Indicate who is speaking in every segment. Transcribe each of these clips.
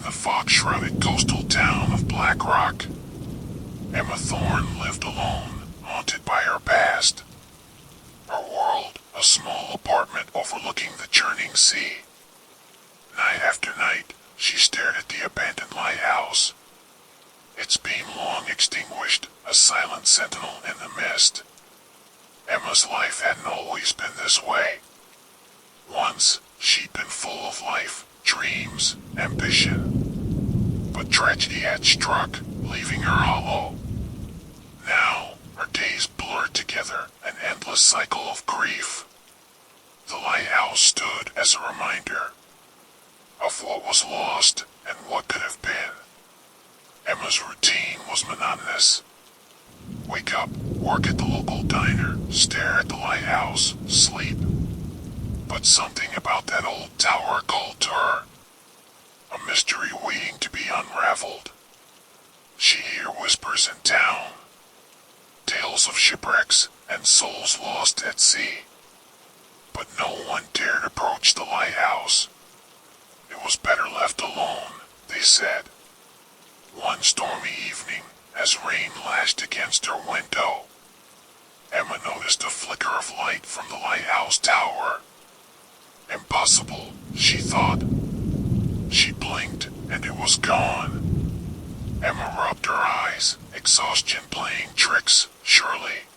Speaker 1: the fog-shrouded coastal town of Black Rock. Emma Thorne lived alone, haunted by her past. Her world, a small apartment overlooking the churning sea. Night after night, she stared at the abandoned lighthouse. Its beam long extinguished, a silent sentinel in the mist. Emma's life hadn't always been this way. Once, she'd been full of life, dreams, ambition. But tragedy had struck, leaving her hollow. Now, her days blurred together, an endless cycle of grief. The lighthouse stood as a reminder of what was lost and what could have been. Emma's routine was monotonous. Wake up, work at the local diner, stare at the lighthouse, sleep. But something about that old tower called to her. A mystery waiting to be unraveled. She'd hear whispers in town. Tales of shipwrecks and souls lost at sea. But no one dared approach the lighthouse. It was better left alone, they said. One stormy evening, as rain lashed against her window, Emma noticed a flicker of light from the lighthouse tower. Impossible, she thought. She blinked, and it was gone. Emma rubbed her eyes, exhaustion playing tricks, surely.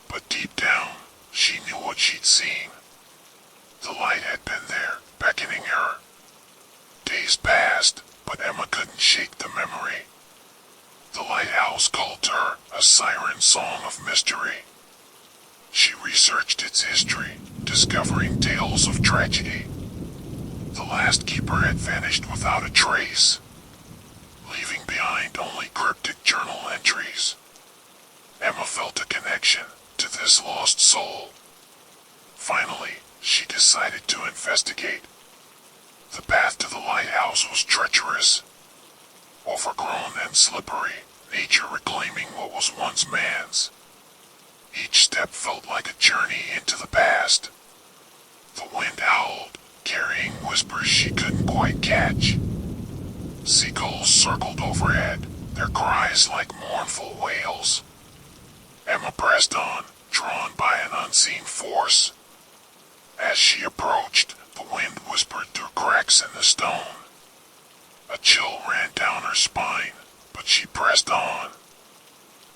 Speaker 1: But deep down, she knew what she'd seen. The light had been there, beckoning her. Days passed, but Emma couldn't shake the memory. The lighthouse called to her, a siren song of mystery. She researched its history, discovering tales of tragedy. The last keeper had vanished without a trace, leaving behind only cryptic journal entries. Emma felt a connection to this lost soul. Finally, she decided to investigate. The path to the lighthouse was treacherous, overgrown and slippery, nature reclaiming what was once man's. Each step felt like a journey into the past. The wind howled, carrying whispers she couldn't quite catch. Seagulls circled overhead, their cries like mournful wails. Emma pressed on, drawn by an unseen force. As she approached, the wind whispered through cracks in the stone. A chill ran down her spine, but she pressed on.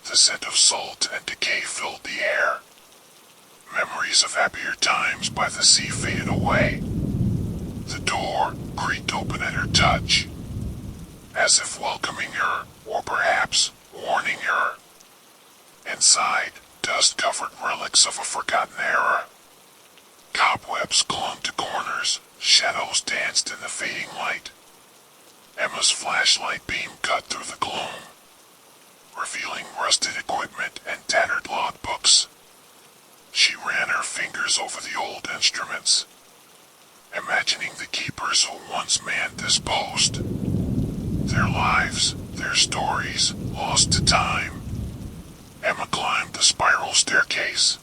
Speaker 1: The scent of salt and decay filled the air. Memories of happier times by the sea faded away. The door creaked open at her touch, as if welcoming her, or perhaps warning her. Inside, dust-covered relics of a forgotten era. Cobwebs clung to corners, shadows danced in the fading light. Emma's flashlight beam cut through the gloom, revealing rusted equipment and tattered logbooks. She ran her fingers over the old instruments, imagining the keepers who once manned this post. Their lives, their stories, lost to time. Emma climbed the spiral staircase.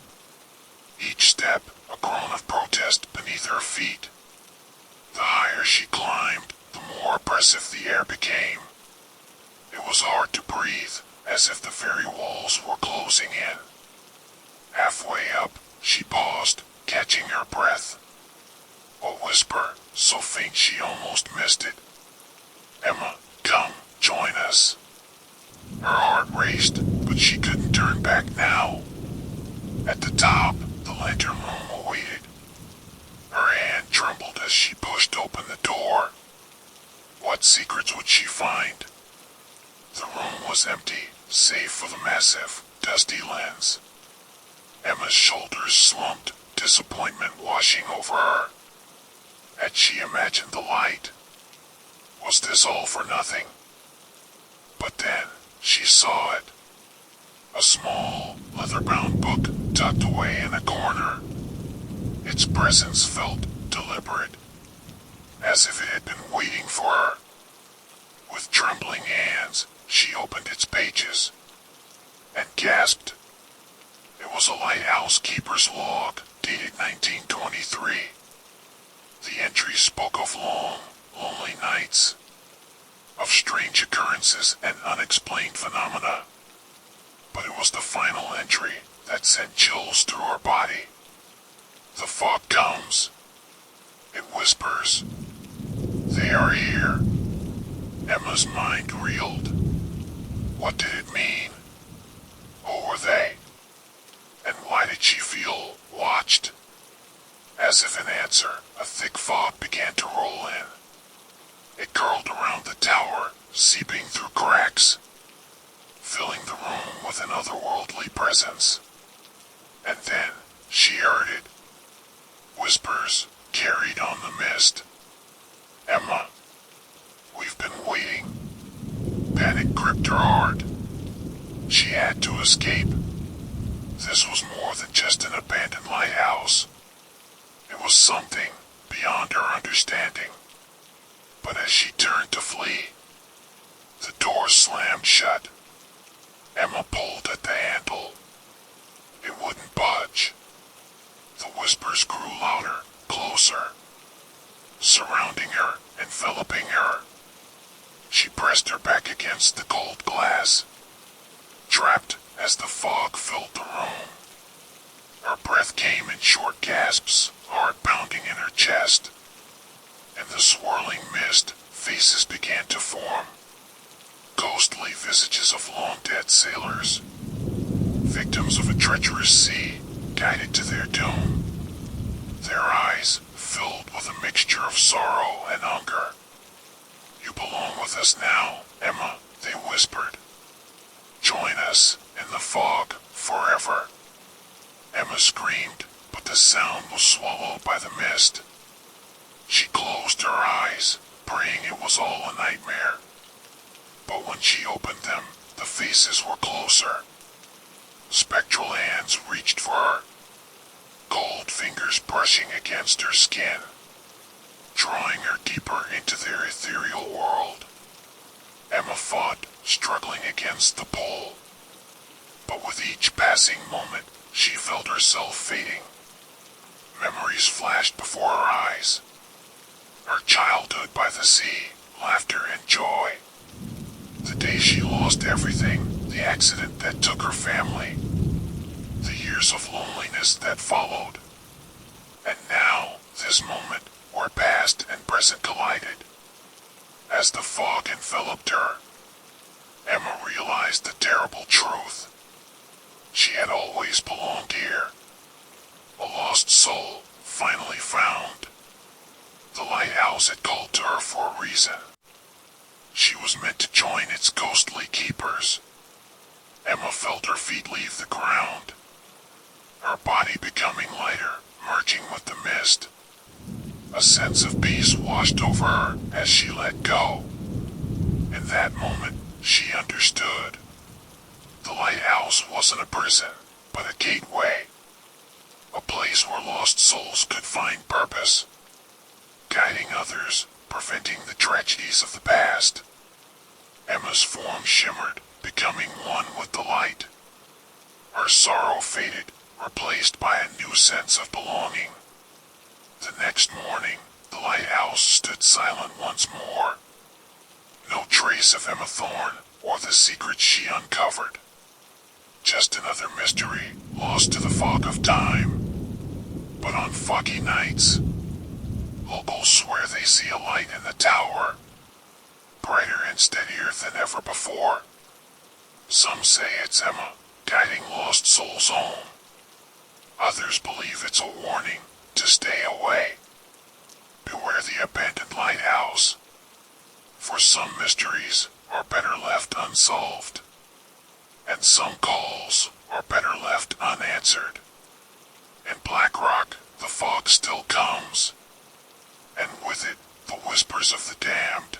Speaker 1: Each step, a groan of protest beneath her feet. The higher she climbed, the more oppressive the air became. It was hard to breathe, as if the very walls were closing in. Halfway up, she paused, catching her breath. A whisper, so faint she almost missed it. Emma, come, join us. Her heart raced, but she couldn't turn back now. At the top, the lantern room awaited. Her hand trembled as she pushed open the door. What secrets would she find? The room was empty, save for the massive, dusty lens. Emma's shoulders slumped, disappointment washing over her. Had she imagined the light? Was this all for nothing? But then, she saw it. A small, leather-bound book tucked away in a corner. Its presence felt deliberate, as if it had been waiting for her. With trembling hands, she opened its pages, and gasped. It was a lighthouse keeper's log, dated 1923. The entry spoke of long, lonely nights, of strange occurrences and unexplained phenomena. But it was the final entry that sent chills through her body. The fog comes. It whispers. They are here. Emma's mind reeled. What did it mean? Who were they? And why did she feel watched? As if in answer, a thick fog began to roll in. It curled around the tower, seeping through cracks, filling the room with an otherworldly presence. And then she heard it. Whispers carried on the mist. Emma, we've been waiting. Panic gripped her hard. She had to escape. This was more than just an abandoned lighthouse. It was something beyond her understanding. But as she turned to flee, the door slammed shut. Emma pulled at the handle. It wouldn't budge. The whispers grew louder, closer, surrounding her, enveloping her. She pressed her back against the cold glass, trapped as the fog filled the room. Her breath came in short gasps, heart pounding in her chest. In the swirling mist, faces began to form. Ghostly visages of long-dead sailors, victims of a treacherous sea, guided to their doom. Their eyes filled with a mixture of sorrow and hunger. You belong with us now, Emma, they whispered. Join us in the fog forever. Emma screamed, but the sound was swallowed by the mist. She closed her eyes, praying it was all a nightmare. But when she opened them, the faces were closer. Spectral hands reached for her, cold fingers brushing against her skin, drawing her deeper into their ethereal world. Emma fought, struggling against the pull. But with each passing moment, she felt herself fading. Memories flashed before her eyes. Her childhood by the sea, laughter and joy. The day she lost everything, the accident that took her family. The years of loneliness that followed. And now, this moment, where past and present collided. As the fog enveloped her, Emma realized the terrible truth. She had always belonged here. A lost soul, finally found. The lighthouse had called to her for a reason. She was meant to join its ghostly keepers. Emma felt her feet leave the ground, her body becoming lighter, merging with the mist. A sense of peace washed over her as she let go. In that moment, she understood. The lighthouse wasn't a prison, but a gateway. A place where lost souls could find purpose, guiding others, preventing the tragedies of the past. Emma's form shimmered, becoming one with the light. Her sorrow faded, replaced by a new sense of belonging. The next morning, the lighthouse stood silent once more. No trace of Emma Thorne or the secrets she uncovered. Just another mystery lost to the fog of time. But on foggy nights, locals swear they see a light in the tower, brighter and steadier than ever before. Some say it's Emma, guiding lost souls home. Others believe it's a warning to stay away. Beware the abandoned lighthouse, for some mysteries are better left unsolved, and some calls are better left unanswered. In Black Rock, the fog still comes, and with it, the whispers of the damned.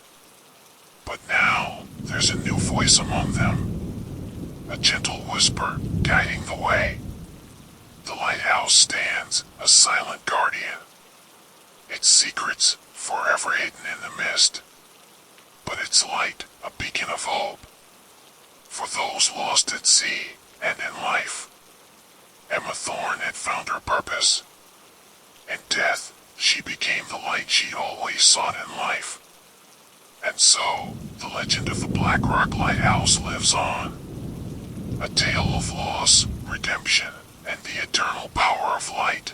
Speaker 1: But now, there's a new voice among them, a gentle whisper guiding the way. The lighthouse stands, a silent guardian, its secrets forever hidden in the mist, but its light a beacon of hope for those lost at sea and in life. Emma Thorne had found her purpose. In death, she became the light she'd always sought in life. And so, the legend of the Black Rock Lighthouse lives on. A tale of loss, redemption, and the eternal power of light.